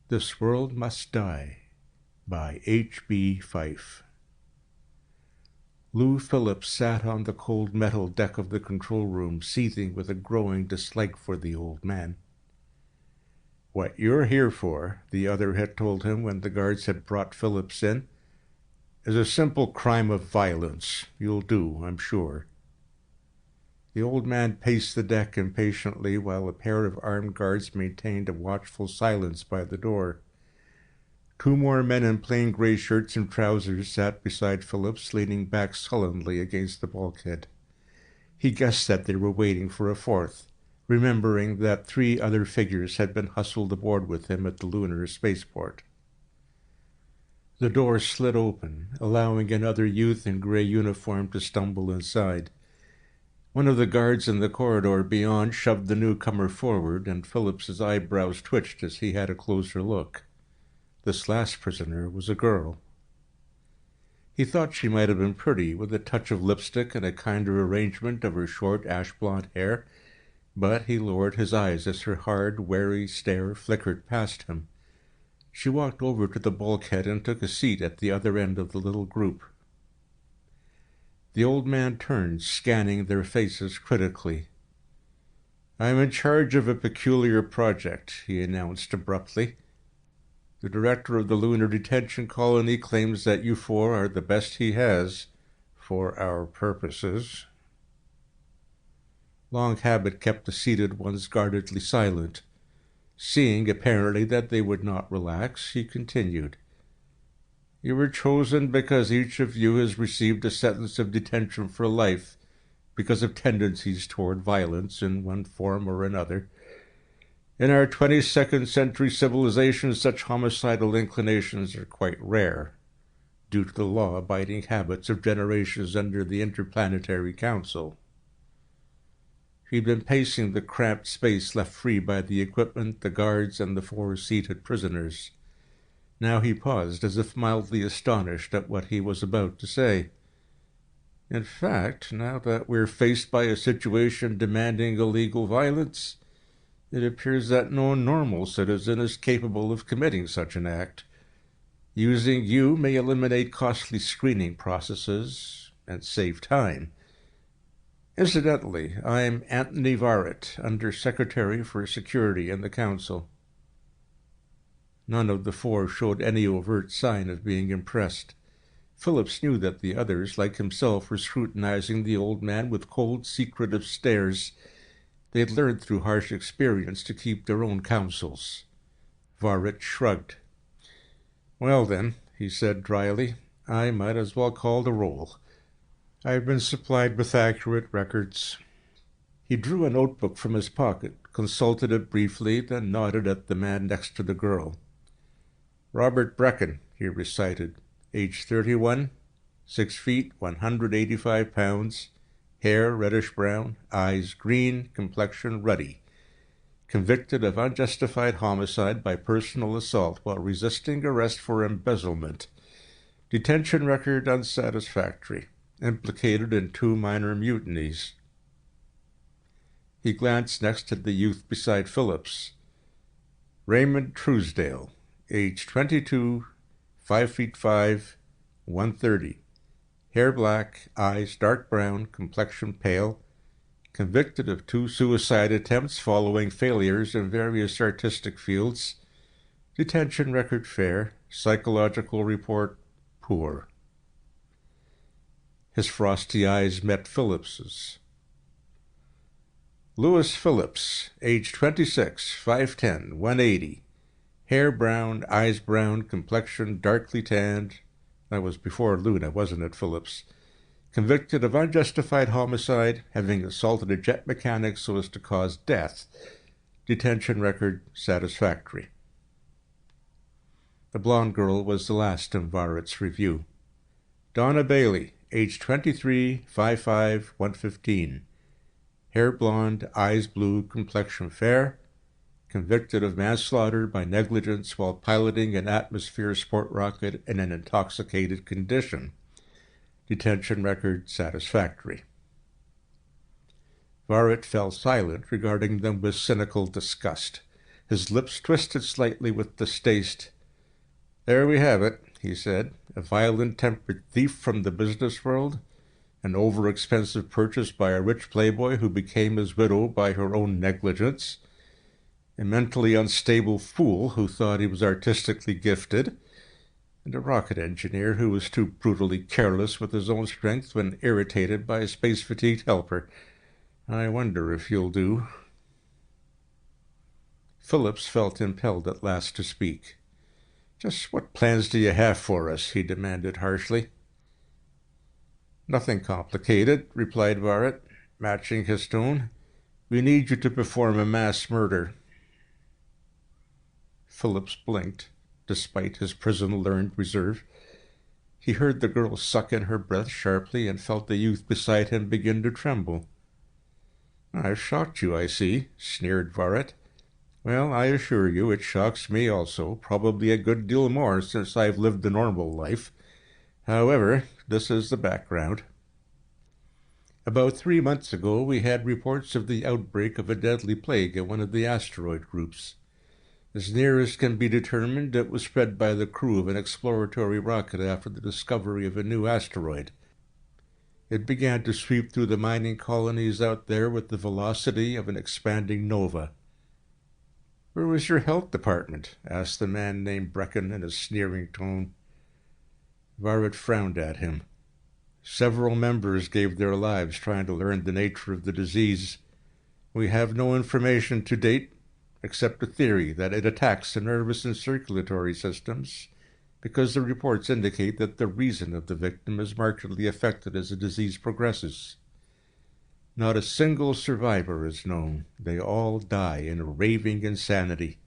This World Must Die by H.B. Fyfe. Lou Phillips sat on the cold metal deck of the control room, seething with a growing dislike for the old man. "What you're here for," the other had told him when the guards had brought Phillips in, "is a simple crime of violence. You'll do, I'm sure." The old man paced the deck impatiently while a pair of armed guards maintained a watchful silence by the door. Two more men in plain gray shirts and trousers sat beside Phillips, leaning back sullenly against the bulkhead. He guessed that they were waiting for a fourth, remembering that three other figures had been hustled aboard with him at the lunar spaceport. The door slid open, allowing another youth in gray uniform to stumble inside. One of the guards in the corridor beyond shoved the newcomer forward, and Phillips's eyebrows twitched as he had a closer look. This last prisoner was a girl. He thought she might have been pretty, with a touch of lipstick and a kinder arrangement of her short ash-blonde hair, but he lowered his eyes as her hard, wary stare flickered past him. She walked over to the bulkhead and took a seat at the other end of the little group. The old man turned, scanning their faces critically. "I'm in charge of a peculiar project," he announced abruptly. "The director of the lunar detention colony claims that you four are the best he has, for our purposes." Long habit kept the seated ones guardedly silent. Seeing, apparently, that they would not relax, he continued. "You were chosen because each of you has received a sentence of detention for life because of tendencies toward violence in one form or another. In our 22nd century civilization, such homicidal inclinations are quite rare, due to the law-abiding habits of generations under the Interplanetary Council." He'd been pacing the cramped space left free by the equipment, the guards, and the four seated prisoners. Now he paused, as if mildly astonished at what he was about to say. "In fact, now that we're faced by a situation demanding illegal violence, it appears that no normal citizen is capable of committing such an act. Using you may eliminate costly screening processes and save time. Incidentally, I'm Anthony Varrett, Under Secretary for Security in the Council." None of the four showed any overt sign of being impressed. Phillips knew that the others, like himself, were scrutinizing the old man with cold, secretive stares. They'd learned through harsh experience to keep their own counsels. Varrett shrugged. "Well then," he said dryly, "I might as well call the roll. I've been supplied with accurate records." He drew a notebook from his pocket, consulted it briefly, then nodded at the man next to the girl. "Robert Brecken," he recited, "age 31, 6 feet, 185 pounds, hair reddish-brown, eyes green, complexion ruddy. Convicted of unjustified homicide by personal assault while resisting arrest for embezzlement. Detention record unsatisfactory. Implicated in 2 minor mutinies." He glanced next at the youth beside Phillips. "Raymond Truesdale, age 22, 5 feet 5, 130. Hair black, eyes dark brown, complexion pale. Convicted of 2 suicide attempts following failures in various artistic fields. Detention record fair. Psychological report poor." His frosty eyes met Phillips's. "Louis Phillips, age 26, 5'10", 180. Hair brown, eyes brown, complexion darkly tanned." That was before Luna, wasn't it, Phillips? "Convicted of unjustified homicide, having assaulted a jet mechanic so as to cause death. Detention record satisfactory." The blonde girl was the last in Varrett's review. "Donna Bailey, age 23, 5'5", 115. Hair blonde, eyes blue, complexion fair. Convicted of manslaughter by negligence while piloting an atmosphere sport rocket in an intoxicated condition. Detention record satisfactory." Varrett fell silent, regarding them with cynical disgust. His lips twisted slightly with distaste. "There we have it," he said. "A violent-tempered thief from the business world, an over-expensive purchase by a rich playboy who became his widow by her own negligence, a mentally unstable fool who thought he was artistically gifted, and a rocket engineer who was too brutally careless with his own strength when irritated by a space-fatigued helper. I wonder if you'll do." Phillips felt impelled at last to speak. "Just what plans do you have for us?" he demanded harshly. "Nothing complicated," replied Varrett, matching his tone. "We need you to perform a mass murder." Phillips blinked, despite his prison-learned reserve. He heard the girl suck in her breath sharply and felt the youth beside him begin to tremble. "I've shocked you, I see," sneered Varrett. "Well, I assure you it shocks me also, probably a good deal more since I've lived a normal life. However, this is the background. About 3 months ago, we had reports of the outbreak of a deadly plague in one of the asteroid groups. As near as can be determined, it was spread by the crew of an exploratory rocket after the discovery of a new asteroid. It began to sweep through the mining colonies out there with the velocity of an expanding nova." "Where was your health department?" asked the man named Brecken in a sneering tone. Varrett frowned at him. "Several members gave their lives trying to learn the nature of the disease. We have no information to date, except a theory that it attacks the nervous and circulatory systems, because the reports indicate that the reason of the victim is markedly affected as the disease progresses. Not a single survivor is known. They all die in raving insanity.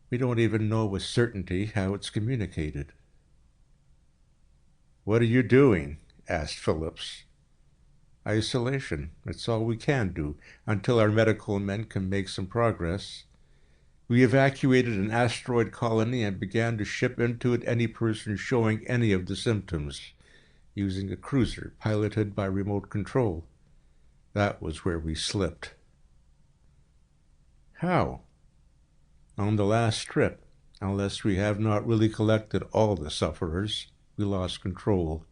We don't even know with certainty how it's communicated." "What are you doing?" asked Phillips. "Isolation. It's all we can do, until our medical men can make some progress. We evacuated an asteroid colony and began to ship into it any person showing any of the symptoms, using a cruiser piloted by remote control. That was where we slipped." "How?" "On the last trip, unless we have not really collected all the sufferers, we lost control.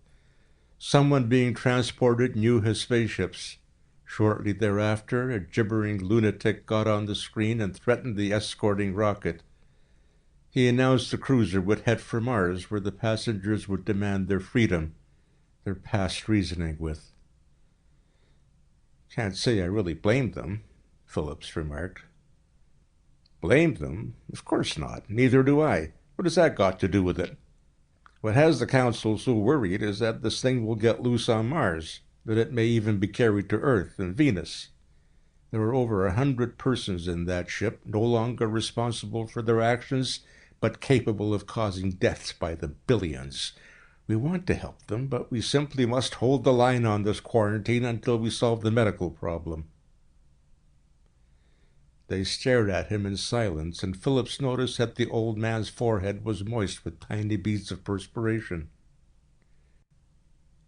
Someone being transported knew his spaceships. Shortly thereafter, a gibbering lunatic got on the screen and threatened the escorting rocket. He announced the cruiser would head for Mars, where the passengers would demand their freedom, their past reasoning with." "Can't say I really blamed them," Phillips remarked. "Blamed them? Of course not. Neither do I. What has that got to do with it? What has the Council so worried is that this thing will get loose on Mars, that it may even be carried to Earth and Venus. There are over 100 persons in that ship, no longer responsible for their actions, but capable of causing deaths by the billions. We want to help them, but we simply must hold the line on this quarantine until we solve the medical problem." They stared at him in silence, and Phillips noticed that the old man's forehead was moist with tiny beads of perspiration.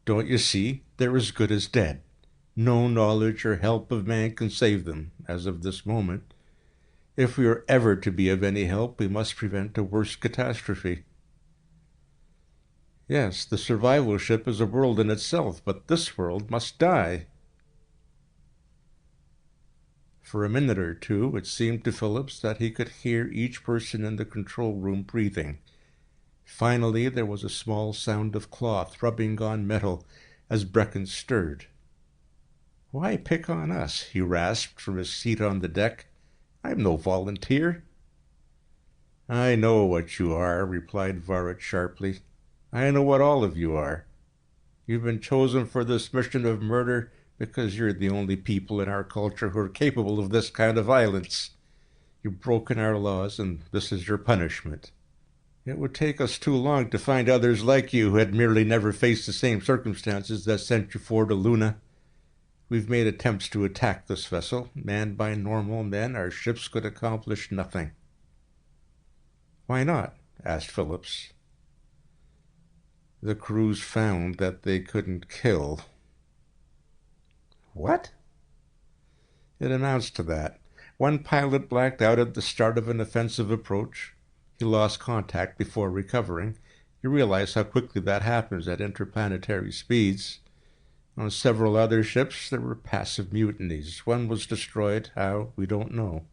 "Don't you see? They're as good as dead. No knowledge or help of man can save them, as of this moment. If we are ever to be of any help, we must prevent a worse catastrophe." "Yes, the survival ship is a world in itself, but this world must die." For a minute or two, it seemed to Phillips that he could hear each person in the control room breathing. Finally, there was a small sound of cloth rubbing on metal as Brecken stirred. "Why pick on us?" he rasped from his seat on the deck. "I'm no volunteer." "I know what you are," replied Varrett sharply. "I know what all of you are. You've been chosen for this mission of murder because you're the only people in our culture who are capable of this kind of violence. You've broken our laws, and this is your punishment. It would take us too long to find others like you who had merely never faced the same circumstances that sent you forward to Luna. We've made attempts to attack this vessel. Manned by normal men, our ships could accomplish nothing." "Why not?" asked Phillips. "The crews found that they couldn't kill." "What?" "It amounts to that. One pilot blacked out at the start of an offensive approach. He lost contact before recovering. You realize how quickly that happens at interplanetary speeds. On several other ships, there were passive mutinies. One was destroyed. How? We don't know.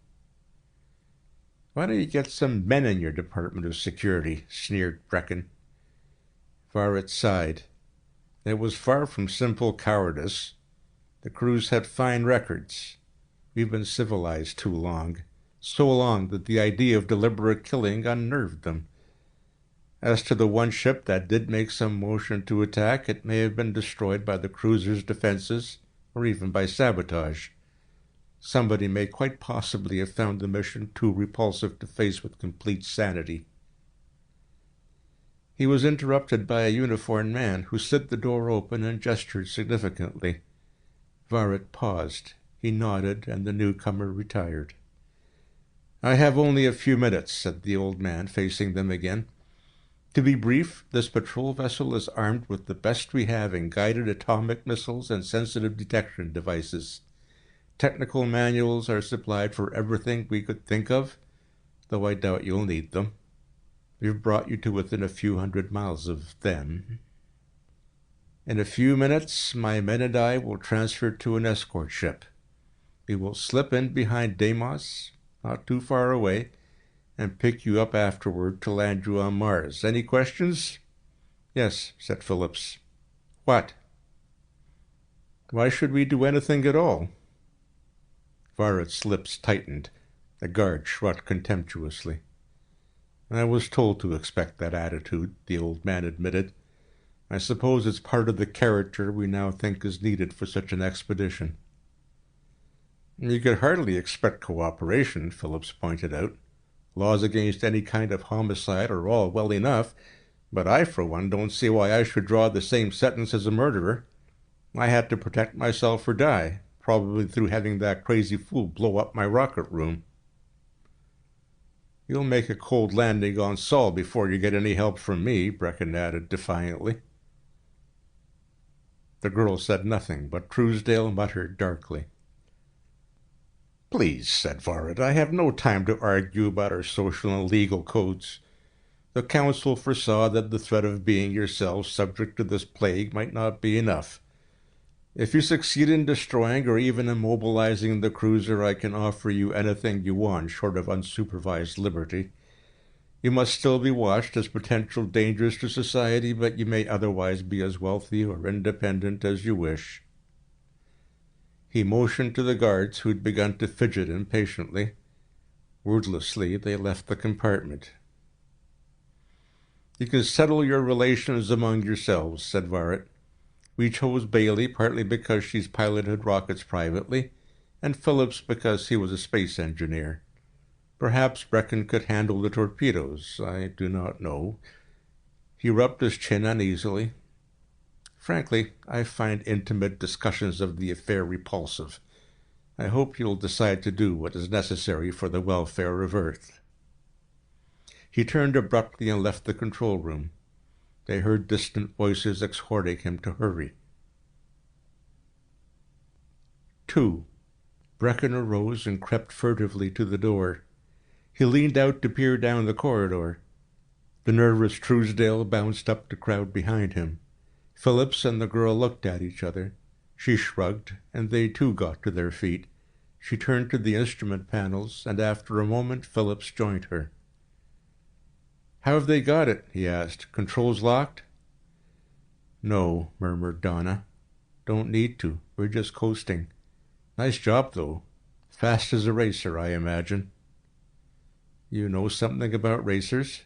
Why don't you get some men in your Department of Security? Sneered Brecken. Varret sighed. It was far from simple cowardice. The crews had fine records. We've been civilized too long. So long that the idea of deliberate killing unnerved them. As to the one ship that did make some motion to attack, it may have been destroyed by the cruiser's defenses, or even by sabotage. Somebody may quite possibly have found the mission too repulsive to face with complete sanity. He was interrupted by a uniformed man who slid the door open and gestured significantly. Varret paused. He nodded, and the newcomer retired. "I have only a few minutes," said the old man, facing them again. "To be brief, this patrol vessel is armed with the best we have in guided atomic missiles and sensitive detection devices. Technical manuals are supplied for everything we could think of, though I doubt you'll need them. We've brought you to within a few hundred miles of them. In a few minutes, my men and I will transfer to an escort ship. We will slip in behind Deimos, not too far away, and pick you up afterward to land you on Mars. Any questions?" "Yes," said Phillips. "What?" "Why should we do anything at all?" Varret's lips tightened. The guard shrugged contemptuously. "I was told to expect that attitude," the old man admitted. "I suppose it's part of the character we now think is needed for such an expedition." "You could hardly expect cooperation," Phillips pointed out. "Laws against any kind of homicide are all well enough, but I, for one, don't see why I should draw the same sentence as a murderer. I had to protect myself or die, probably through having that crazy fool blow up my rocket room." "You'll make a cold landing on Sol before you get any help from me," Brecken added defiantly. The girl said nothing, but Truesdale muttered darkly. "Please," said Varret, "I have no time to argue about our social and legal codes. The Council foresaw that the threat of being yourselves subject to this plague might not be enough. If you succeed in destroying or even immobilizing the cruiser, I can offer you anything you want short of unsupervised liberty. You must still be watched as potential dangers to society, but you may otherwise be as wealthy or independent as you wish." He motioned to the guards, who'd begun to fidget impatiently. Wordlessly, they left the compartment. "You can settle your relations among yourselves," said Varret. "We chose Bailey partly because she's piloted rockets privately, and Phillips because he was a space engineer. Perhaps Brecken could handle the torpedoes. I do not know." He rubbed his chin uneasily. "Frankly, I find intimate discussions of the affair repulsive. I hope you'll decide to do what is necessary for the welfare of Earth." He turned abruptly and left the control room. They heard distant voices exhorting him to hurry. 2. Brecken arose and crept furtively to the door. He leaned out to peer down the corridor. The nervous Truesdale bounced up the crowd behind him. Phillips and the girl looked at each other. She shrugged, and they too got to their feet. She turned to the instrument panels, and after a moment Phillips joined her. "How have they got it?" he asked. "Controls locked?" "No," murmured Donna. "Don't need to. We're just coasting. Nice job, though. Fast as a racer, I imagine." "You know something about racers?"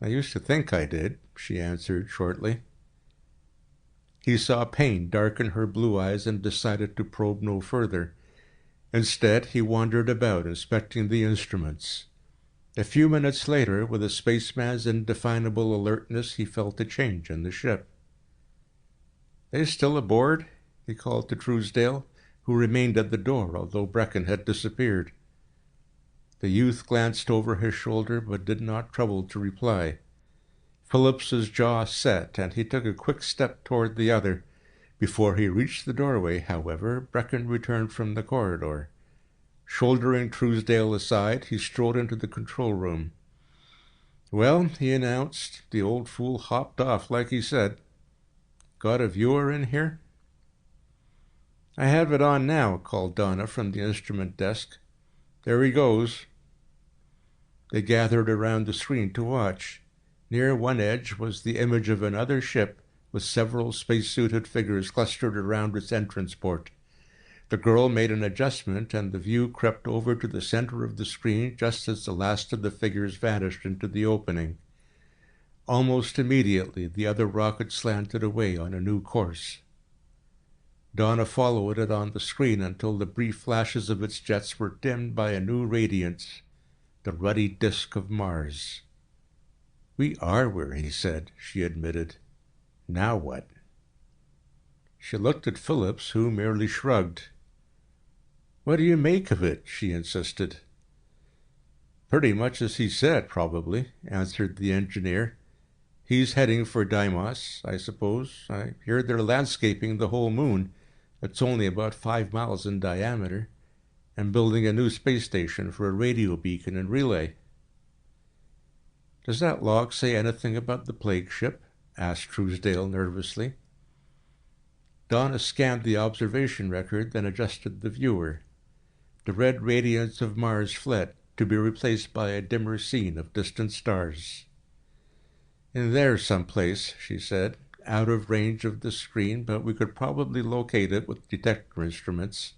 "I used to think I did," she answered shortly. He saw pain darken her blue eyes and decided to probe no further. Instead, he wandered about, inspecting the instruments. A few minutes later, with a spaceman's indefinable alertness, he felt a change in the ship. "They still aboard?" he called to Truesdale, who remained at the door, although Brecken had disappeared. The youth glanced over his shoulder, but did not trouble to reply. Phillips's jaw set, and he took a quick step toward the other. Before he reached the doorway, however, Brecken returned from the corridor. Shouldering Truesdale aside, he strode into the control room. "Well," he announced, "the old fool hopped off like he said. Got a viewer in here?" "I have it on now," called Donna from the instrument desk. "There he goes." They gathered around the screen to watch. Near one edge was the image of another ship with several spacesuited figures clustered around its entrance port. The girl made an adjustment, and the view crept over to the center of the screen just as the last of the figures vanished into the opening. Almost immediately, the other rocket slanted away on a new course. Donna followed it on the screen until the brief flashes of its jets were dimmed by a new radiance, the ruddy disk of Mars. "We are where he said," she admitted. "Now what?" She looked at Phillips, who merely shrugged. "What do you make of it?" she insisted. "Pretty much as he said, probably," answered the engineer. "He's heading for Deimos, I suppose. I hear they're landscaping the whole moon. It's only about 5 miles in diameter, and building a new space station for a radio beacon and relay." "Does that log say anything about the plague ship?" asked Truesdale nervously. Donna scanned the observation record, then adjusted the viewer. The red radiance of Mars fled, to be replaced by a dimmer scene of distant stars. "In there someplace," she said, "out of range of the screen, but we could probably locate it with detector instruments."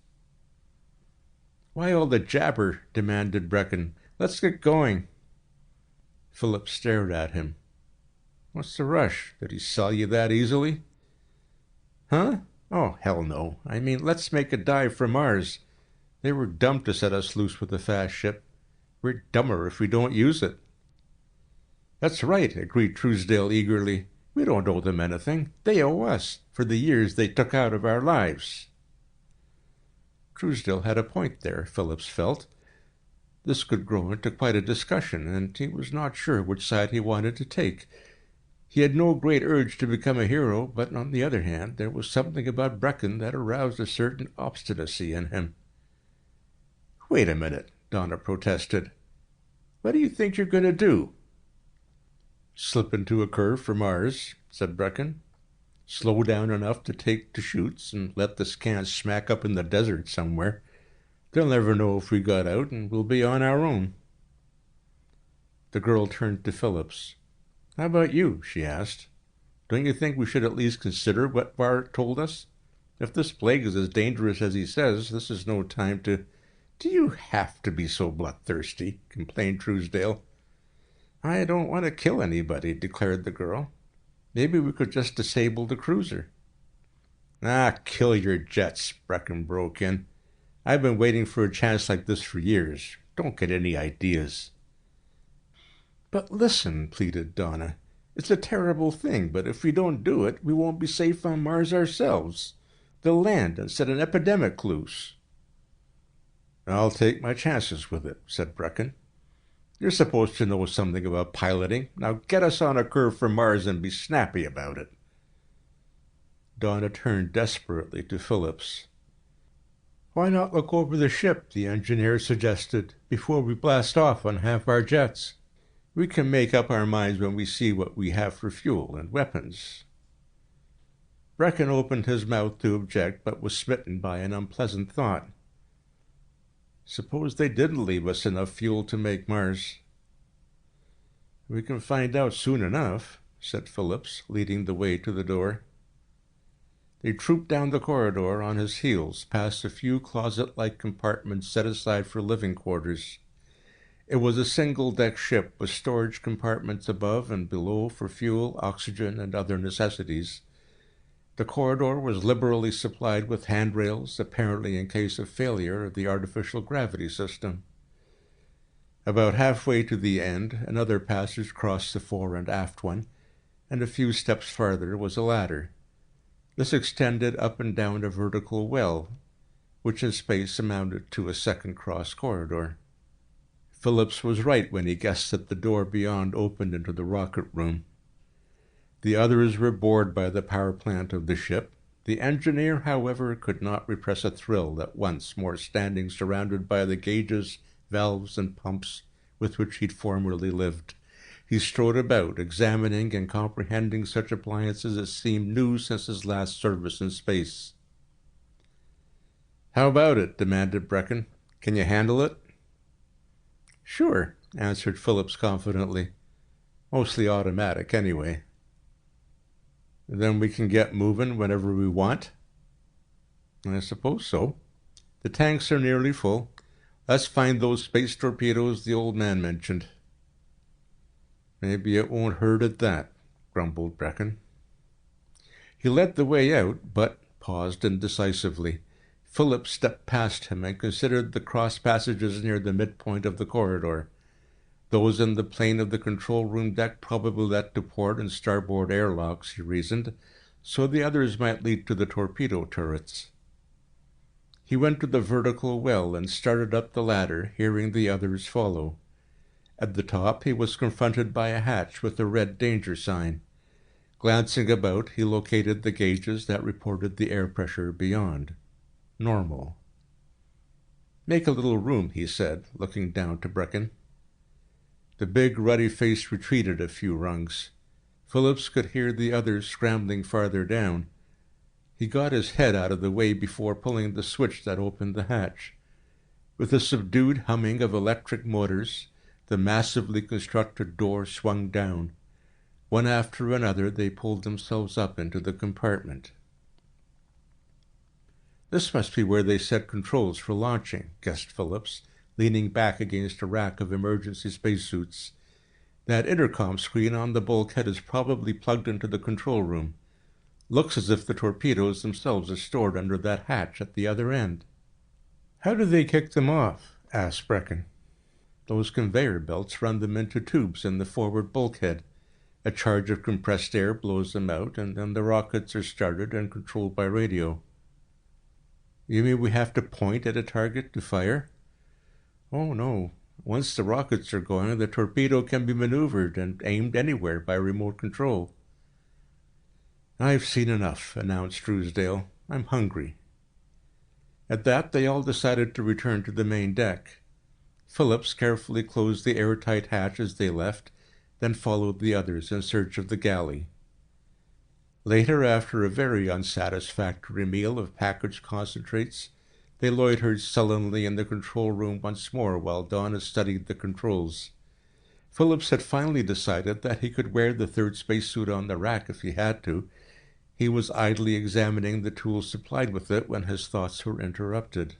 "Why all the jabber?" demanded Brecken. "Let's get going." Phillips stared at him. "What's the rush? Did he sell you that easily?" "Huh? Oh, hell no. I mean, let's make a dive for Mars. They were dumb to set us loose with a fast ship. We're dumber if we don't use it." "That's right," agreed Truesdale eagerly. "We don't owe them anything. They owe us, for the years they took out of our lives." Truesdale had a point there, Phillips felt. This could grow into quite a discussion, and he was not sure which side he wanted to take. He had no great urge to become a hero, but on the other hand, there was something about Brecken that aroused a certain obstinacy in him. "Wait a minute," Donna protested. "What do you think you're going to do?" "Slip into a curve for Mars," said Brecken. "Slow down enough to take to chutes and let the scans smack up in the desert somewhere. They'll never know if we got out, and we'll be on our own." The girl turned to Phillips. "How about you?" she asked. "Don't you think we should at least consider what Bart told us? If this plague is as dangerous as he says, this is no time to—" "Do you have to be so bloodthirsty?" complained Truesdale. "I don't want to kill anybody," declared the girl. "Maybe we could just disable the cruiser." "Ah, kill your jets," Brecken broke in. "I've been waiting for a chance like this for years. Don't get any ideas." "But listen," pleaded Donna. "It's a terrible thing, but if we don't do it, we won't be safe on Mars ourselves. They'll land and set an epidemic loose." "I'll take my chances with it," said Brecken. "You're supposed to know something about piloting. Now get us on a curve for Mars and be snappy about it." Donna turned desperately to Phillips. "Why not look over the ship," the engineer suggested, "before we blast off on half our jets? We can make up our minds when we see what we have for fuel and weapons." Brecken opened his mouth to object, but was smitten by an unpleasant thought. Suppose they didn't leave us enough fuel to make Mars? "We can find out soon enough," said Phillips, leading the way to the door. They trooped down the corridor on his heels, past a few closet-like compartments set aside for living quarters. It was a single-deck ship with storage compartments above and below for fuel, oxygen, and other necessities. The corridor was liberally supplied with handrails, apparently in case of failure of the artificial gravity system. About halfway to the end, another passage crossed the fore and aft one, and a few steps farther was a ladder. This extended up and down a vertical well, which in space amounted to a second cross corridor. Phillips was right when he guessed that the door beyond opened into the rocket room. The others were bored by the power plant of the ship, The engineer, however, could not repress a thrill at once more standing surrounded by the gauges, valves, and pumps with which he'd formerly lived. He strode about, examining and comprehending such appliances as seemed new since his last service in space. "How about it?" demanded Brecken. "Can you handle it?" "Sure," answered Phillips confidently. "Mostly automatic, anyway." "Then we can get moving whenever we want?" "I suppose so. The tanks are nearly full. Let's find those space torpedoes the old man mentioned." "Maybe it won't hurt at that," grumbled Brecken. He led the way out, but paused indecisively. Phillips stepped past him and considered the cross passages near the midpoint of the corridor. Those in the plane of the control room deck probably led to port and starboard airlocks, he reasoned, so the others might lead to the torpedo turrets. He went to the vertical well and started up the ladder, hearing the others follow. At the top he was confronted by a hatch with a red danger sign. Glancing about, he located the gauges that reported the air pressure beyond. Normal. "Make a little room," he said, looking down to Brecken. The big, ruddy face retreated a few rungs. Phillips could hear the others scrambling farther down. He got his head out of the way before pulling the switch that opened the hatch. With a subdued humming of electric motors, the massively constructed door swung down. One after another, they pulled themselves up into the compartment. "This must be where they set controls for launching," guessed Phillips, leaning back against a rack of emergency spacesuits. "That intercom screen on the bulkhead is probably plugged into the control room. Looks as if the torpedoes themselves are stored under that hatch at the other end." "How do they kick them off?" asked Brecken. "Those conveyor belts run them into tubes in the forward bulkhead. A charge of compressed air blows them out, and then the rockets are started and controlled by radio." "You mean we have to point at a target to fire?" "Oh, no. Once the rockets are going, the torpedo can be maneuvered and aimed anywhere by remote control." "I've seen enough," announced Truesdale. "I'm hungry." At that, they all decided to return to the main deck. Phillips carefully closed the airtight hatch as they left, then followed the others in search of the galley. Later, after a very unsatisfactory meal of packaged concentrates, they loitered sullenly in the control room once more while Donna studied the controls. Phillips had finally decided that he could wear the third spacesuit on the rack if he had to. He was idly examining the tools supplied with it when his thoughts were interrupted.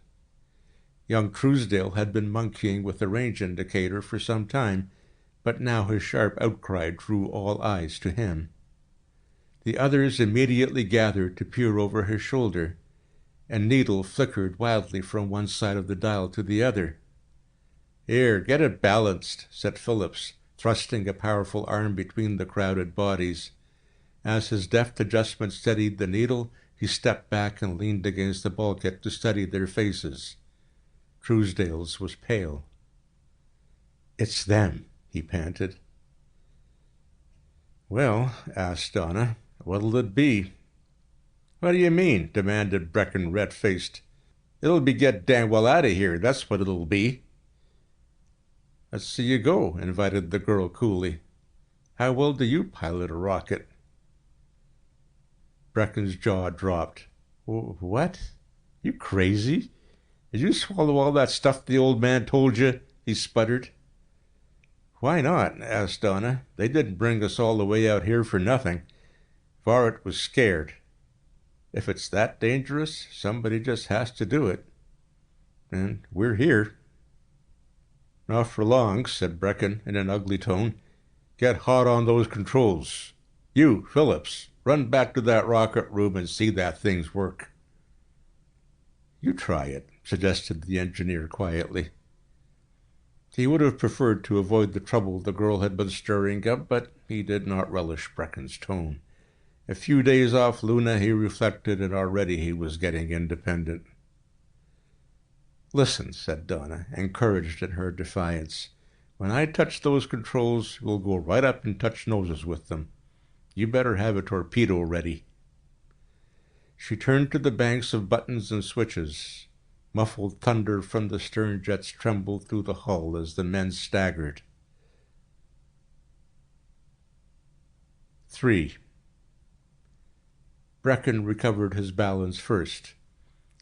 Young Truesdale had been monkeying with the range indicator for some time, but now his sharp outcry drew all eyes to him. The others immediately gathered to peer over his shoulder. A needle flickered wildly from one side of the dial to the other. "Here, get it balanced," said Phillips, thrusting a powerful arm between the crowded bodies. As his deft adjustment steadied the needle, he stepped back and leaned against the bulkhead to study their faces. Truesdale's was pale. "It's them," he panted. "Well," asked Donna, "what'll it be?" "What do you mean?" demanded Brecken, red-faced. "It'll be get damn well out of here, that's what it'll be." "Let's see you go," invited the girl coolly. "How well do you pilot a rocket?" Brecken's jaw dropped. "What? You crazy? Did you swallow all that stuff the old man told you?" he sputtered. "Why not?" asked Donna. "They didn't bring us all the way out here for nothing. Varret was scared. If it's that dangerous, somebody just has to do it. And we're here." "Not for long," said Brecken in an ugly tone. "Get hot on those controls. You, Phillips, run back to that rocket room and see that things work." "You try it," suggested the engineer quietly. He would have preferred to avoid the trouble the girl had been stirring up, but he did not relish Brecken's tone. A few days off Luna, he reflected, and already he was getting independent. "Listen," said Donna, encouraged in her defiance. "When I touch those controls, we'll go right up and touch noses with them. You better have a torpedo ready." She turned to the banks of buttons and switches. Muffled thunder from the stern jets trembled through the hull as the men staggered. 3. Brecken recovered his balance first.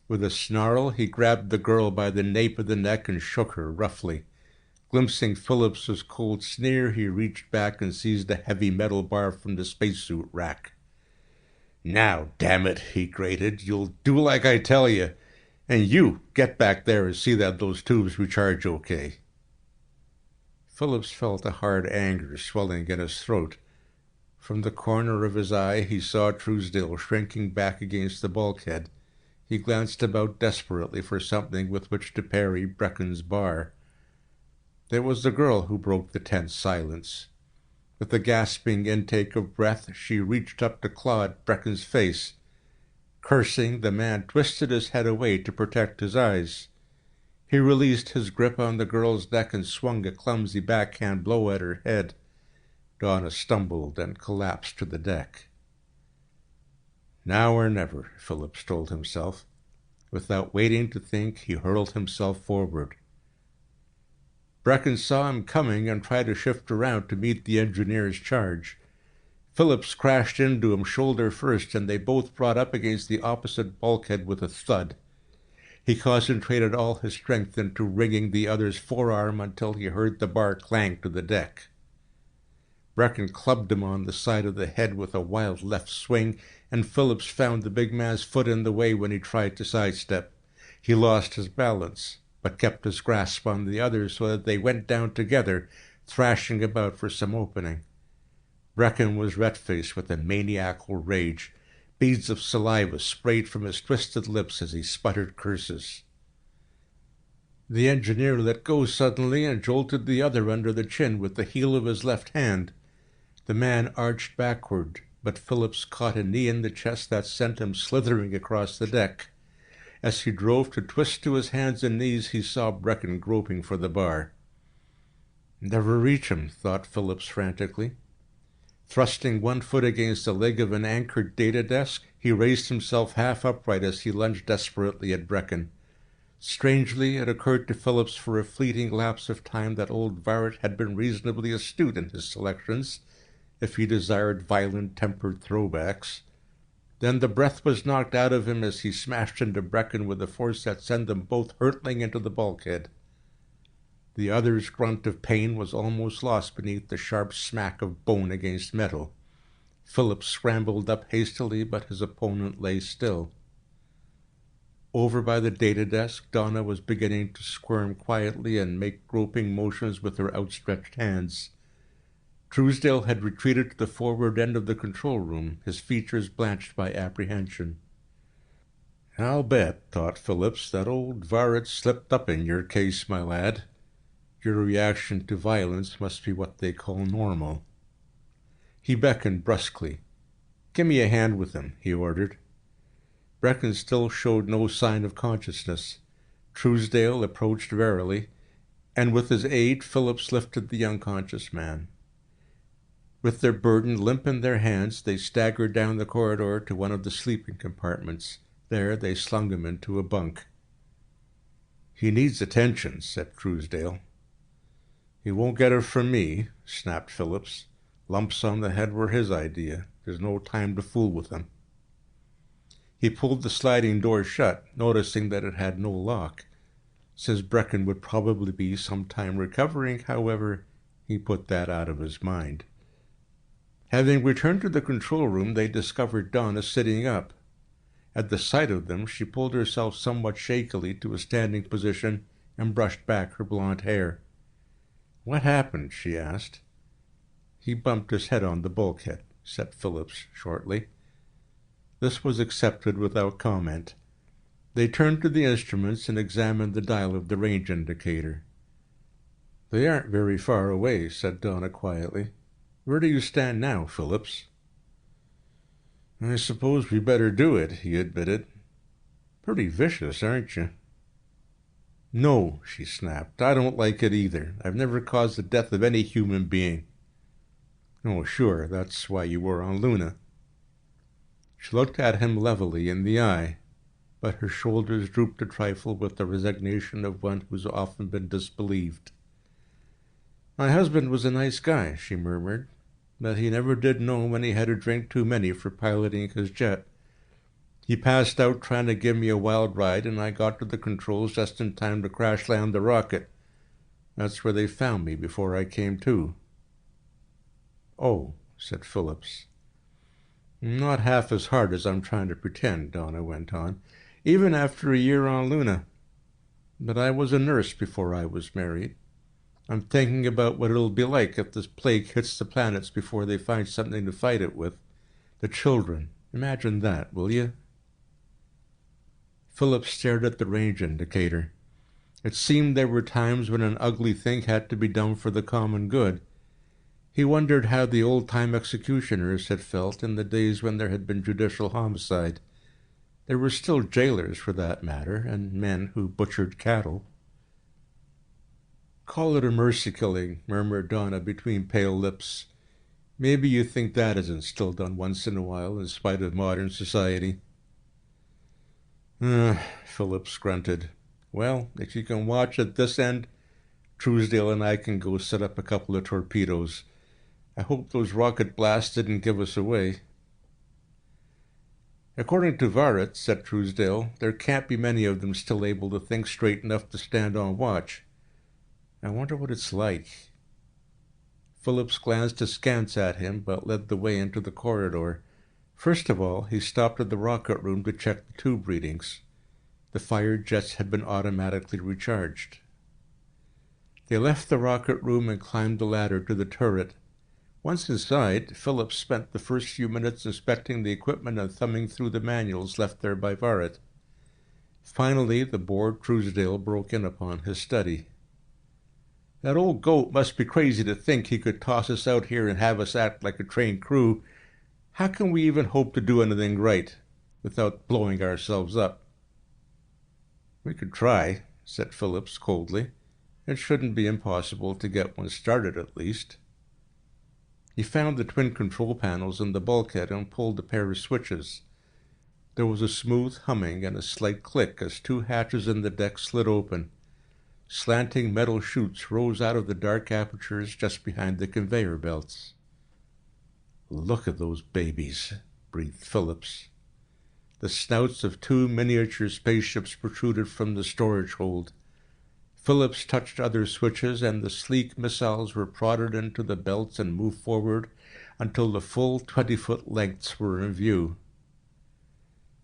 With a snarl, he grabbed the girl by the nape of the neck and shook her roughly. Glimpsing Phillips's cold sneer, he reached back and seized a heavy metal bar from the spacesuit rack. "Now, damn it," he grated, "you'll do like I tell you. And you, get back there and see that those tubes recharge okay." Phillips felt a hard anger swelling in his throat. From the corner of his eye, he saw Truesdale shrinking back against the bulkhead. He glanced about desperately for something with which to parry Brecken's bar. It was the girl who broke the tense silence. With a gasping intake of breath, she reached up to claw at Brecken's face. Cursing, the man twisted his head away to protect his eyes. He released his grip on the girl's neck and swung a clumsy backhand blow at her head. Donna stumbled and collapsed to the deck. Now or never, Phillips told himself. Without waiting to think, he hurled himself forward. Brecken saw him coming and tried to shift around to meet the engineer's charge. Phillips crashed into him shoulder first, and they both brought up against the opposite bulkhead with a thud. He concentrated all his strength into wringing the other's forearm until he heard the bar clang to the deck. Brecken clubbed him on the side of the head with a wild left swing, and Phillips found the big man's foot in the way when he tried to sidestep. He lost his balance, but kept his grasp on the other so that they went down together, thrashing about for some opening. Brecken was red-faced with a maniacal rage. Beads of saliva sprayed from his twisted lips as he sputtered curses. The engineer let go suddenly and jolted the other under the chin with the heel of his left hand. The man arched backward, but Phillips caught a knee in the chest that sent him slithering across the deck. As he drove to twist to his hands and knees, he saw Brecken groping for the bar. Never reach him, thought Phillips frantically. Thrusting one foot against the leg of an anchored data desk, he raised himself half upright as he lunged desperately at Brecken. Strangely, it occurred to Phillips for a fleeting lapse of time that old Varrett had been reasonably astute in his selections, if he desired violent-tempered throwbacks. Then the breath was knocked out of him as he smashed into Brecken with a force that sent them both hurtling into the bulkhead. The other's grunt of pain was almost lost beneath the sharp smack of bone against metal. Phillips scrambled up hastily, but his opponent lay still. Over by the data desk, Donna was beginning to squirm quietly and make groping motions with her outstretched hands. Truesdale had retreated to the forward end of the control room, his features blanched by apprehension. "I'll bet," thought Phillips, "that old Varrett slipped up in your case, my lad. Your reaction to violence must be what they call normal." He beckoned brusquely. "Give me a hand with him," he ordered. Brecken still showed no sign of consciousness. Truesdale approached warily, and with his aid, Phillips lifted the unconscious man. With their burden limp in their hands, they staggered down the corridor to one of the sleeping compartments. There they slung him into a bunk. "He needs attention," said Truesdale. "He won't get it from me," snapped Phillips. "Lumps on the head were his idea. There's no time to fool with him." He pulled the sliding door shut, noticing that it had no lock. Since Brecken would probably be some time recovering, however, he put that out of his mind. Having returned to the control room, they discovered Donna sitting up. At the sight of them, she pulled herself somewhat shakily to a standing position and brushed back her blonde hair. "What happened?" she asked. "He bumped his head on the bulkhead," said Phillips shortly. This was accepted without comment. They turned to the instruments and examined the dial of the range indicator. "They aren't very far away," said Donna quietly. "Where do you stand now, Phillips?" "I suppose we better do it," he admitted. "Pretty vicious, aren't you?" "No," she snapped. "I don't like it either. I've never caused the death of any human being." "Oh, sure. That's why you were on Luna." She looked at him levelly in the eye, but her shoulders drooped a trifle with the resignation of one who's often been disbelieved. "My husband was a nice guy," she murmured, "but he never did know when he had a drink too many for piloting his jet. He passed out trying to give me a wild ride, and I got to the controls just in time to crash land the rocket. That's where they found me before I came to." "Oh," said Phillips. "Not half as hard as I'm trying to pretend," Donna went on, "even after a year on Luna. But I was a nurse before I was married. I'm thinking about what it'll be like if this plague hits the planets before they find something to fight it with. The children. Imagine that, will you?" Phillips stared at the range indicator. It seemed there were times when an ugly thing had to be done for the common good. He wondered how the old-time executioners had felt in the days when there had been judicial homicide. There were still jailers, for that matter, and men who butchered cattle. "Call it a mercy killing," murmured Donna between pale lips. "Maybe you think that isn't still done once in a while, in spite of modern society." Phillips grunted. "Well, if you can watch at this end, Truesdale and I can go set up a couple of torpedoes. I hope those rocket blasts didn't give us away." "According to Varret," said Truesdale, "there can't be many of them still able to think straight enough to stand on watch. I wonder what it's like." Phillips glanced askance at him, but led the way into the corridor. First of all, he stopped at the rocket room to check the tube readings. The fired jets had been automatically recharged. They left the rocket room and climbed the ladder to the turret. Once inside, Phillips spent the first few minutes inspecting the equipment and thumbing through the manuals left there by Varret. Finally, the bored Truesdale broke in upon his study. "That old goat must be crazy to think he could toss us out here and have us act like a trained crew. How can we even hope to do anything right without blowing ourselves up?" "We could try," said Phillips coldly. "It shouldn't be impossible to get one started, at least." He found the twin control panels in the bulkhead and pulled a pair of switches. There was a smooth humming and a slight click as two hatches in the deck slid open. Slanting metal chutes rose out of the dark apertures just behind the conveyor belts. "Look at those babies," breathed Phillips. The snouts of two miniature spaceships protruded from the storage hold. Phillips touched other switches, and the sleek missiles were prodded into the belts and moved forward until the full 20-foot lengths were in view.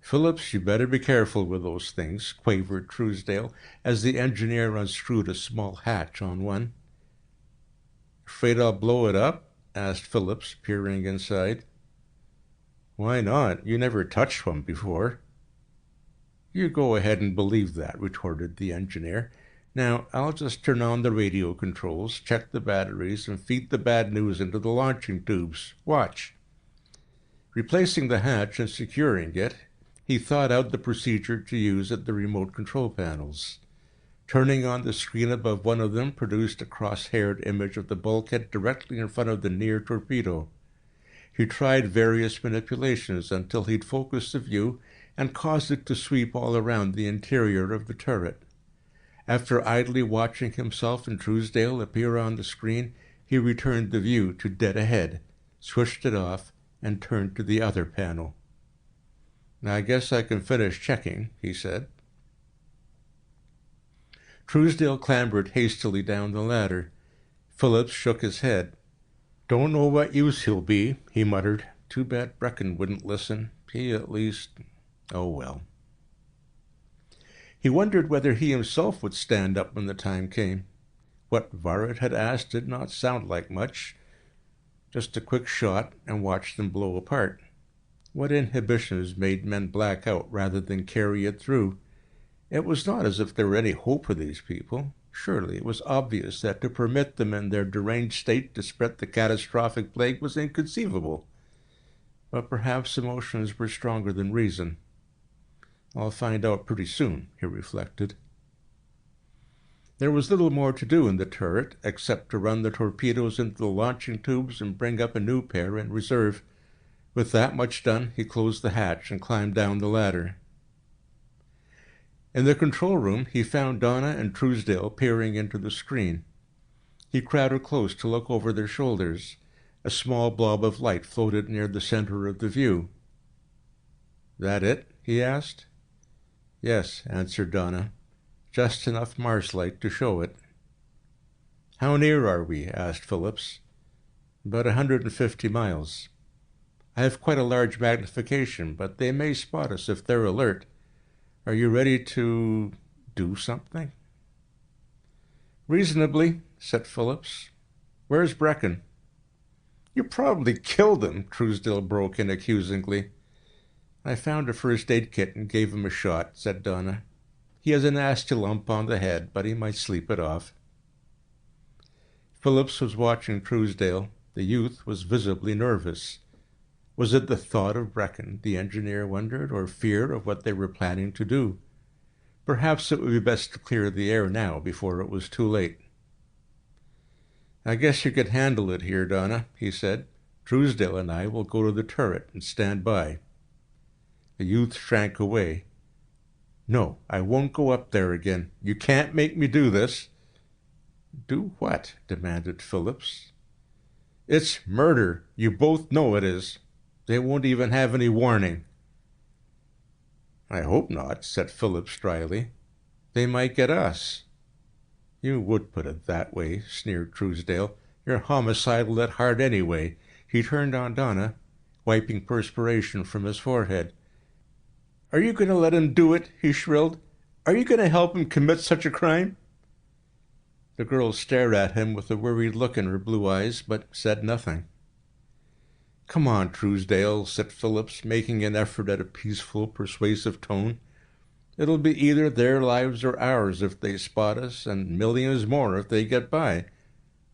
"Phillips, you better be careful with those things," quavered Truesdale, as the engineer unscrewed a small hatch on one. "Afraid I'll blow it up?" asked Phillips, peering inside. "Why not? You never touched one before." "You go ahead and believe that," retorted the engineer. "Now, I'll just turn on the radio controls, check the batteries, and feed the bad news into the launching tubes. Watch." Replacing the hatch and securing it, he thought out the procedure to use at the remote control panels. Turning on the screen above one of them produced a cross-haired image of the bulkhead directly in front of the near torpedo. He tried various manipulations until he'd focused the view and caused it to sweep all around the interior of the turret. After idly watching himself and Truesdale appear on the screen, he returned the view to dead ahead, switched it off, and turned to the other panel. "I guess I can finish checking," he said. Truesdale clambered hastily down the ladder. Phillips shook his head. "Don't know what use he'll be," he muttered. "Too bad Brecken wouldn't listen. He at least... oh well." He wondered whether he himself would stand up when the time came. What Varret had asked did not sound like much. Just a quick shot and watch them blow apart. What inhibitions made men black out rather than carry it through? It was not as if there were any hope for these people. Surely it was obvious that to permit them in their deranged state to spread the catastrophic plague was inconceivable. But perhaps emotions were stronger than reason. "I'll find out pretty soon," he reflected. There was little more to do in the turret, except to run the torpedoes into the launching tubes and bring up a new pair in reserve. With that much done, he closed the hatch and climbed down the ladder. In the control room, he found Donna and Truesdale peering into the screen. He crowded close to look over their shoulders. A small blob of light floated near the center of the view. "That it?" he asked. "Yes," answered Donna. "Just enough Mars light to show it." "How near are we?" asked Phillips. "About 150 miles. I have quite a large magnification, but they may spot us if they're alert. Are you ready to do something?" "Reasonably," said Phillips. "Where's Brecken?" "You probably killed him," Truesdale broke in accusingly. "I found a first aid kit and gave him a shot," said Donna. "He has a nasty lump on the head, but he might sleep it off." Phillips was watching Truesdale. The youth was visibly nervous. Was it the thought of Brecken, the engineer wondered, or fear of what they were planning to do? Perhaps it would be best to clear the air now, before it was too late. "I guess you could handle it here, Donna," he said. "Truesdale and I will go to the turret and stand by." The youth shrank away. "No, I won't go up there again. You can't make me do this." "Do what?" demanded Phillips. "It's murder. You both know it is. They won't even have any warning." "I hope not," said Phillips dryly. "They might get us." "You would put it that way," sneered Truesdale. "You're homicidal at heart anyway." He turned on Donna, wiping perspiration from his forehead. "Are you going to let him do it?" he shrilled. "Are you going to help him commit such a crime?" The girl stared at him with a worried look in her blue eyes, but said nothing. "Come on, Truesdale," said Phillips, making an effort at a peaceful, persuasive tone. "It'll be either their lives or ours if they spot us, and millions more if they get by.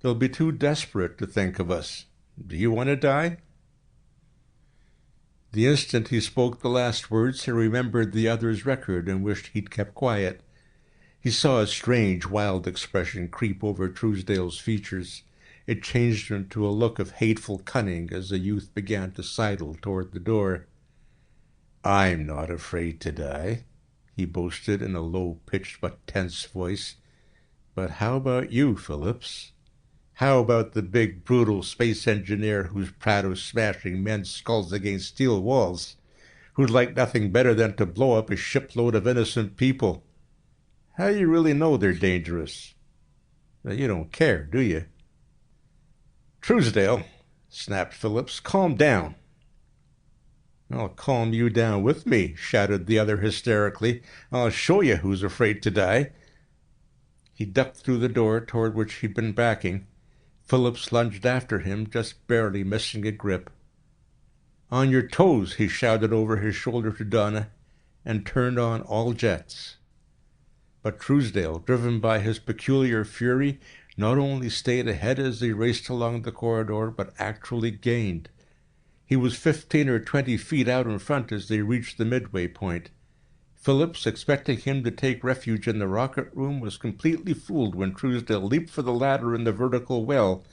They'll be too desperate to think of us. Do you want to die?" The instant he spoke the last words, he remembered the other's record and wished he'd kept quiet. He saw a strange, wild expression creep over Truesdale's features. It changed into a look of hateful cunning as the youth began to sidle toward the door. "I'm not afraid to die," he boasted in a low-pitched but tense voice. "But how about you, Phillips? How about the big, brutal space engineer who's proud of smashing men's skulls against steel walls, who'd like nothing better than to blow up a shipload of innocent people? How do you really know they're dangerous? You don't care, do you?" "Truesdale," snapped Phillips, "calm down." "I'll calm you down with me," shouted the other hysterically. "I'll show you who's afraid to die." He ducked through the door toward which he'd been backing. Phillips lunged after him, just barely missing a grip. "On your toes," he shouted over his shoulder to Donna, and turned on all jets. But Truesdale, driven by his peculiar fury, not only stayed ahead as they raced along the corridor, but actually gained. He was 15 or 20 feet out in front as they reached the midway point. Phillips, expecting him to take refuge in the rocket room, was completely fooled when Truesdale leaped for the ladder in the vertical well.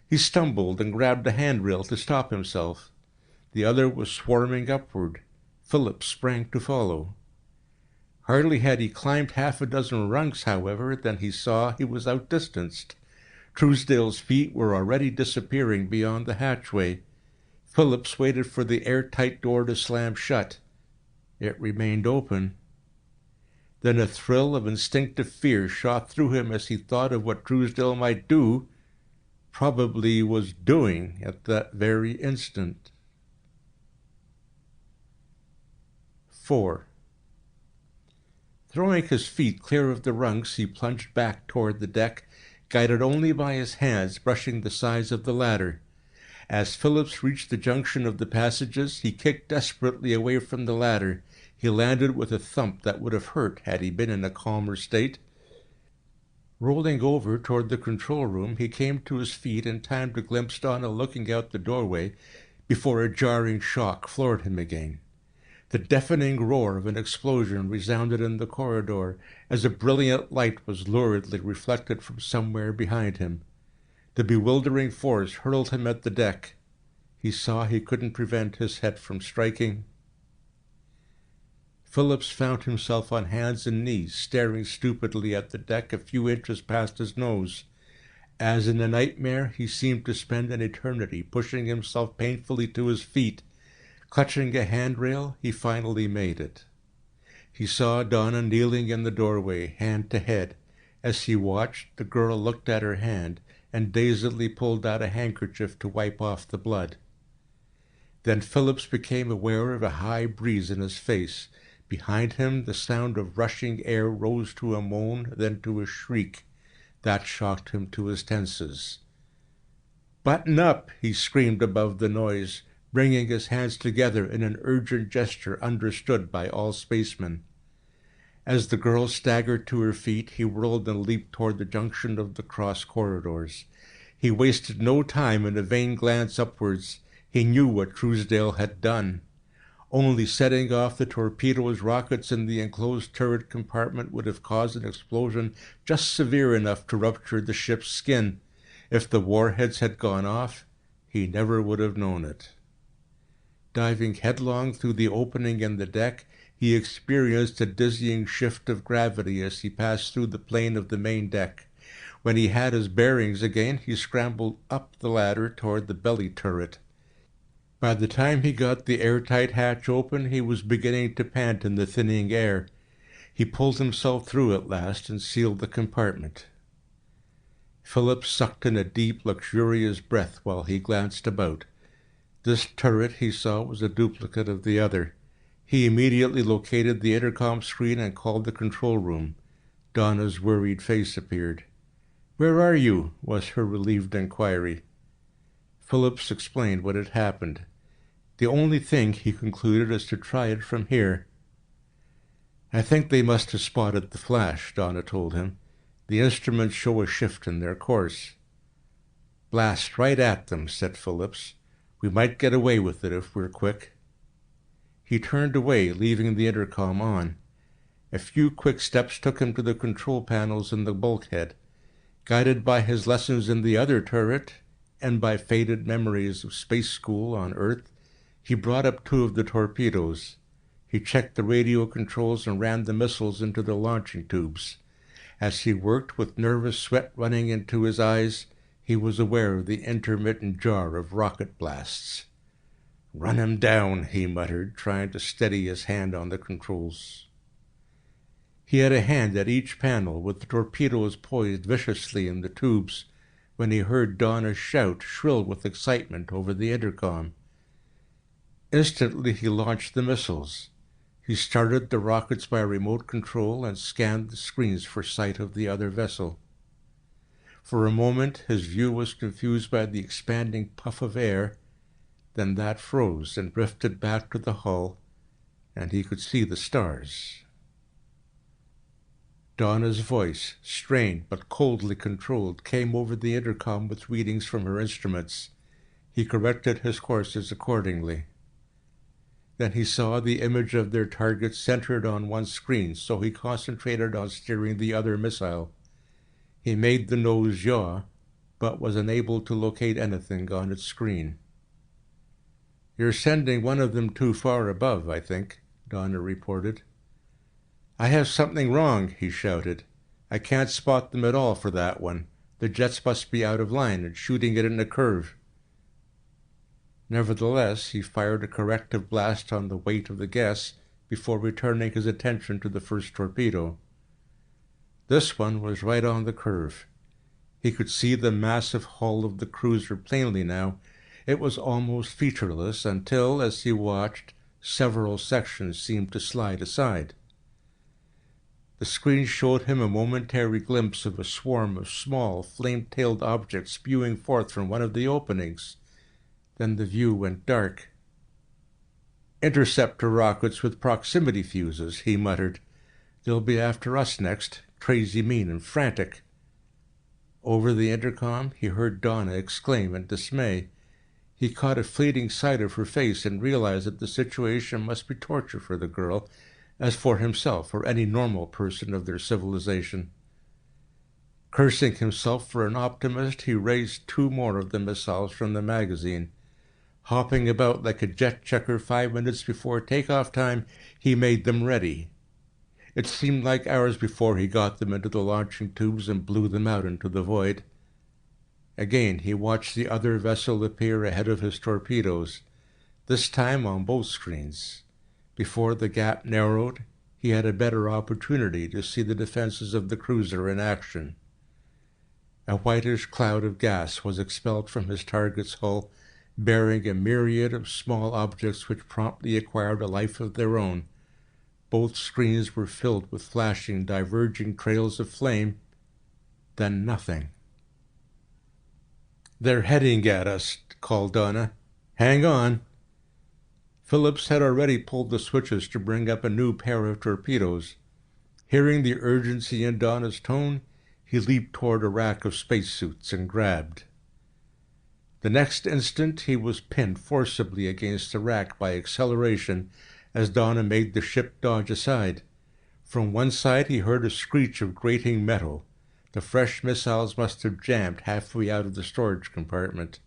He stumbled and grabbed a handrail to stop himself. The other was swarming upward. Phillips sprang to follow. Hardly had he climbed half a dozen rungs, however, than he saw he was outdistanced. Truesdale's feet were already disappearing beyond the hatchway. Phillips waited for the airtight door to slam shut. It remained open. Then a thrill of instinctive fear shot through him as he thought of what Truesdale might do, probably was doing at that very instant. 4. Throwing his feet clear of the rungs, he plunged back toward the deck, guided only by his hands brushing the sides of the ladder. As Phillips reached the junction of the passages, he kicked desperately away from the ladder. He landed with a thump that would have hurt had he been in a calmer state. Rolling over toward the control room, he came to his feet in time to glimpse Donna looking out the doorway before a jarring shock floored him again. The deafening roar of an explosion resounded in the corridor as a brilliant light was luridly reflected from somewhere behind him. The bewildering force hurled him at the deck. He saw he couldn't prevent his head from striking. Phillips found himself on hands and knees, staring stupidly at the deck a few inches past his nose. As in a nightmare, he seemed to spend an eternity pushing himself painfully to his feet. Clutching a handrail, he finally made it. He saw Donna kneeling in the doorway, hand to head. As he watched, the girl looked at her hand and dazedly pulled out a handkerchief to wipe off the blood. Then Phillips became aware of a high breeze in his face. Behind him, the sound of rushing air rose to a moan, then to a shriek. That shocked him to his senses. "Button up!" he screamed above the noise, bringing his hands together in an urgent gesture understood by all spacemen. As the girl staggered to her feet, he whirled and leaped toward the junction of the cross corridors. He wasted no time in a vain glance upwards. He knew what Truesdale had done. Only setting off the torpedo's rockets in the enclosed turret compartment would have caused an explosion just severe enough to rupture the ship's skin. If the warheads had gone off, he never would have known it. Diving headlong through the opening in the deck, he experienced a dizzying shift of gravity as he passed through the plane of the main deck. When he had his bearings again, he scrambled up the ladder toward the belly turret. By the time he got the airtight hatch open, he was beginning to pant in the thinning air. He pulled himself through at last and sealed the compartment. Phillips sucked in a deep, luxurious breath while he glanced about. This turret, he saw, was a duplicate of the other. He immediately located the intercom screen and called the control room. Donna's worried face appeared. "Where are you?" was her relieved inquiry. Phillips explained what had happened. "The only thing," he concluded, "is to try it from here." "I think they must have spotted the flash," Donna told him. "The instruments show a shift in their course." "Blast right at them," said Phillips. "We might get away with it if we're quick." He turned away, leaving the intercom on. A few quick steps took him to the control panels in the bulkhead. Guided by his lessons in the other turret, and by faded memories of space school on Earth, he brought up two of the torpedoes. He checked the radio controls and ran the missiles into the launching tubes. As he worked, with nervous sweat running into his eyes, he was aware of the intermittent jar of rocket blasts. "Run him down," he muttered, trying to steady his hand on the controls. He had a hand at each panel, with the torpedoes poised viciously in the tubes, when he heard Donna shout, shrill with excitement, over the intercom. Instantly he launched the missiles. He started the rockets by remote control and scanned the screens for sight of the other vessel. For a moment his view was confused by the expanding puff of air, then that froze and drifted back to the hull, and he could see the stars. Donna's voice, strained but coldly controlled, came over the intercom with readings from her instruments. He corrected his courses accordingly. Then he saw the image of their targets centered on one screen, so he concentrated on steering the other missile. He made the nose yaw, but was unable to locate anything on its screen. "You're sending one of them too far above, I think," Donna reported. "I have something wrong," he shouted. "I can't spot them at all for that one. The jets must be out of line and shooting it in a curve." Nevertheless, he fired a corrective blast on the weight of the guess before returning his attention to the first torpedo. This one was right on the curve. He could see the massive hull of the cruiser plainly now. It was almost featureless until, as he watched, several sections seemed to slide aside. The screen showed him a momentary glimpse of a swarm of small, flame-tailed objects spewing forth from one of the openings. Then the view went dark. "Interceptor rockets with proximity fuses," he muttered. "They'll be after us next, crazy mean and frantic." Over the intercom, he heard Donna exclaim in dismay. He caught a fleeting sight of her face and realized that the situation must be torture for the girl, as for himself or any normal person of their civilization. Cursing himself for an optimist, he raised two more of the missiles from the magazine. Hopping about like a jet checker 5 minutes before takeoff time, he made them ready. It seemed like hours before he got them into the launching tubes and blew them out into the void. Again he watched the other vessel appear ahead of his torpedoes, this time on both screens. Before the gap narrowed, he had a better opportunity to see the defenses of the cruiser in action. A whitish cloud of gas was expelled from his target's hull, bearing a myriad of small objects which promptly acquired a life of their own. Both screens were filled with flashing, diverging trails of flame. Then nothing. "They're heading at us," called Donna. "Hang on." Phillips had already pulled the switches to bring up a new pair of torpedoes. Hearing the urgency in Donna's tone, he leaped toward a rack of spacesuits and grabbed. The next instant he was pinned forcibly against the rack by acceleration as Donna made the ship dodge aside. From one side he heard a screech of grating metal. The fresh missiles must have jammed halfway out of the storage compartment.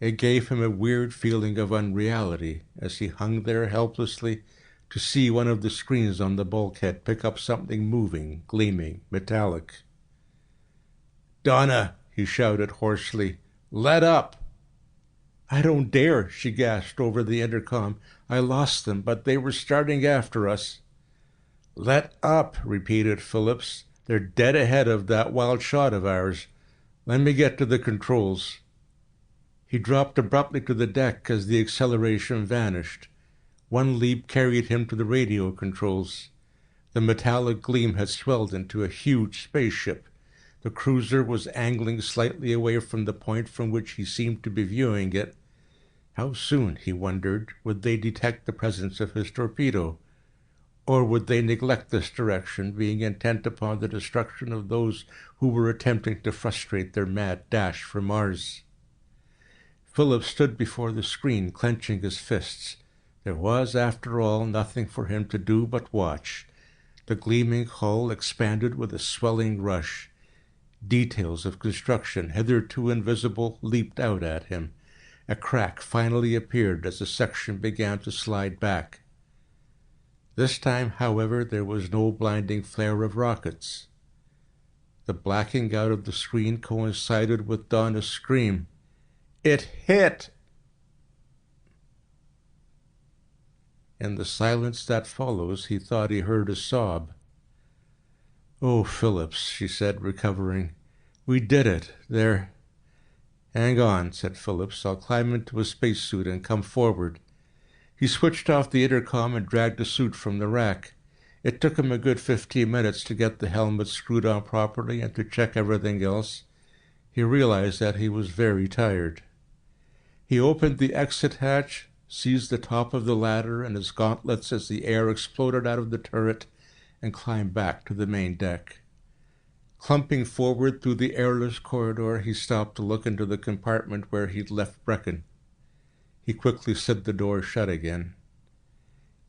It gave him a weird feeling of unreality as he hung there helplessly to see one of the screens on the bulkhead pick up something moving, gleaming, metallic. "Donna!" he shouted hoarsely. "Let up!" "I don't dare," she gasped over the intercom. "I lost them, but they were starting after us." "Let up," repeated Phillips. "They're dead ahead of that wild shot of ours. Let me get to the controls." He dropped abruptly to the deck as the acceleration vanished. One leap carried him to the radio controls. The metallic gleam had swelled into a huge spaceship. The cruiser was angling slightly away from the point from which he seemed to be viewing it. How soon, he wondered, would they detect the presence of his torpedo? Or would they neglect this direction, being intent upon the destruction of those who were attempting to frustrate their mad dash for Mars? Philip stood before the screen, clenching his fists. There was, after all, nothing for him to do but watch. The gleaming hull expanded with a swelling rush. Details of construction, hitherto invisible, leaped out at him. A crack finally appeared as the section began to slide back. This time, however, there was no blinding flare of rockets. The blacking out of the screen coincided with Donna's scream. "It hit!" In the silence that follows, he thought he heard a sob. "Oh, Phillips," she said, recovering. "We did it. They're—" "Hang on," said Phillips. "I'll climb into a spacesuit and come forward." He switched off the intercom and dragged a suit from the rack. It took him a good 15 minutes to get the helmet screwed on properly and to check everything else. He realized that he was very tired. He opened the exit hatch, seized the top of the ladder and his gauntlets as the air exploded out of the turret, and climbed back to the main deck. Clumping forward through the airless corridor, he stopped to look into the compartment where he'd left Brecken. He quickly slid the door shut again.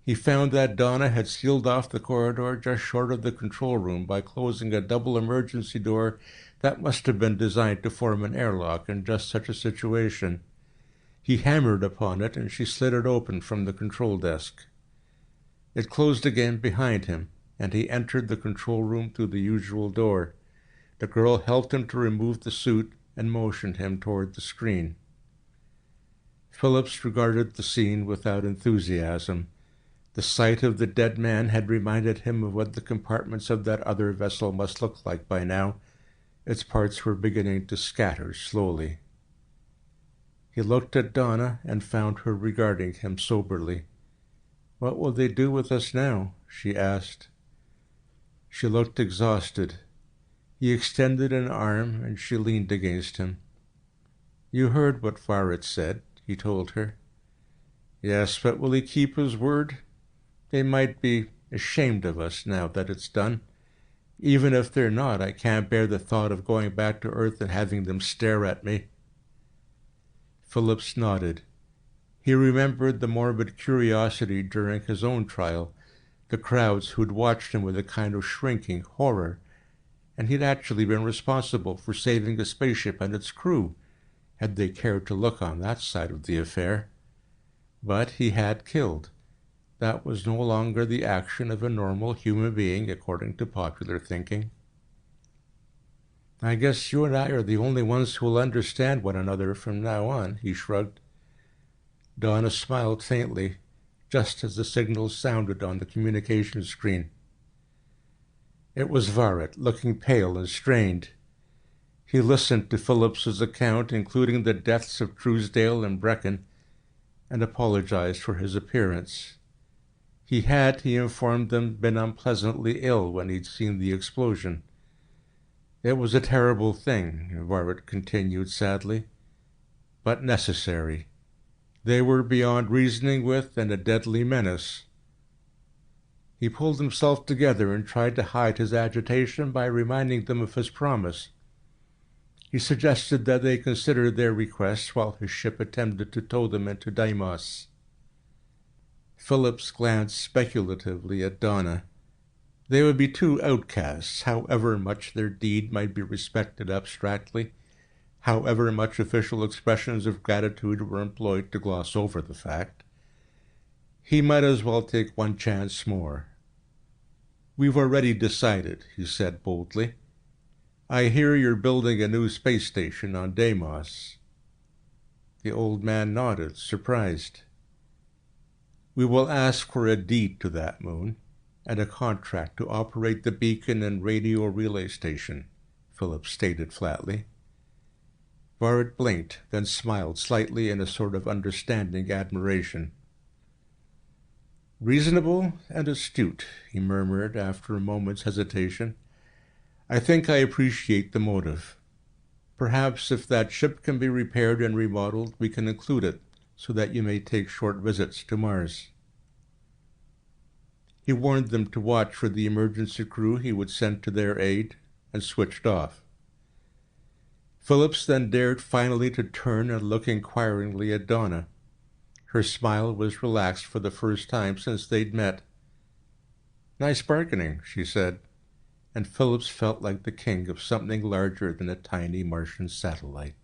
He found that Donna had sealed off the corridor just short of the control room by closing a double emergency door that must have been designed to form an airlock in just such a situation. He hammered upon it, and she slid it open from the control desk. It closed again behind him, and he entered the control room through the usual door. The girl helped him to remove the suit and motioned him toward the screen. Phillips regarded the scene without enthusiasm. The sight of the dead man had reminded him of what the compartments of that other vessel must look like by now. Its parts were beginning to scatter slowly. He looked at Donna and found her regarding him soberly. "What will they do with us now?" she asked. She looked exhausted. He extended an arm, and she leaned against him. "You heard what Farid said," he told her. "Yes, but will he keep his word? They might be ashamed of us now that it's done. Even if they're not, I can't bear the thought of going back to Earth and having them stare at me." Phillips nodded. He remembered the morbid curiosity during his own trial, the crowds who'd watched him with a kind of shrinking horror, and he'd actually been responsible for saving a spaceship and its crew. had they cared to look on that side of the affair. But he had killed. That was no longer the action of a normal human being, according to popular thinking. "I guess you and I are the only ones who will understand one another from now on," he shrugged. Donna smiled faintly, just as the signal sounded on the communication screen. It was Varret, looking pale and strained. He listened to Phillips's account, including the deaths of Truesdale and Brecken, and apologized for his appearance. He had, he informed them, been unpleasantly ill when he'd seen the explosion. "It was a terrible thing," Varret continued sadly, "but necessary. They were beyond reasoning with and a deadly menace." He pulled himself together and tried to hide his agitation by reminding them of his promise. He suggested that they consider their request while his ship attempted to tow them into Deimos. Phillips glanced speculatively at Donna. They would be two outcasts, however much their deed might be respected abstractly, however much official expressions of gratitude were employed to gloss over the fact. He might as well take one chance more. "We've already decided," he said boldly. "I hear you're building a new space station on Deimos." The old man nodded, surprised. "We will ask for a deed to that moon, and a contract to operate the beacon and radio relay station," Phillips stated flatly. Varret blinked, then smiled slightly in a sort of understanding admiration. "Reasonable and astute," he murmured after a moment's hesitation. "I think I appreciate the motive. Perhaps if that ship can be repaired and remodeled, we can include it, so that you may take short visits to Mars." He warned them to watch for the emergency crew he would send to their aid, and switched off. Phillips then dared finally to turn and look inquiringly at Donna. Her smile was relaxed for the first time since they'd met. "Nice bargaining," she said, and Phillips felt like the king of something larger than a tiny Martian satellite.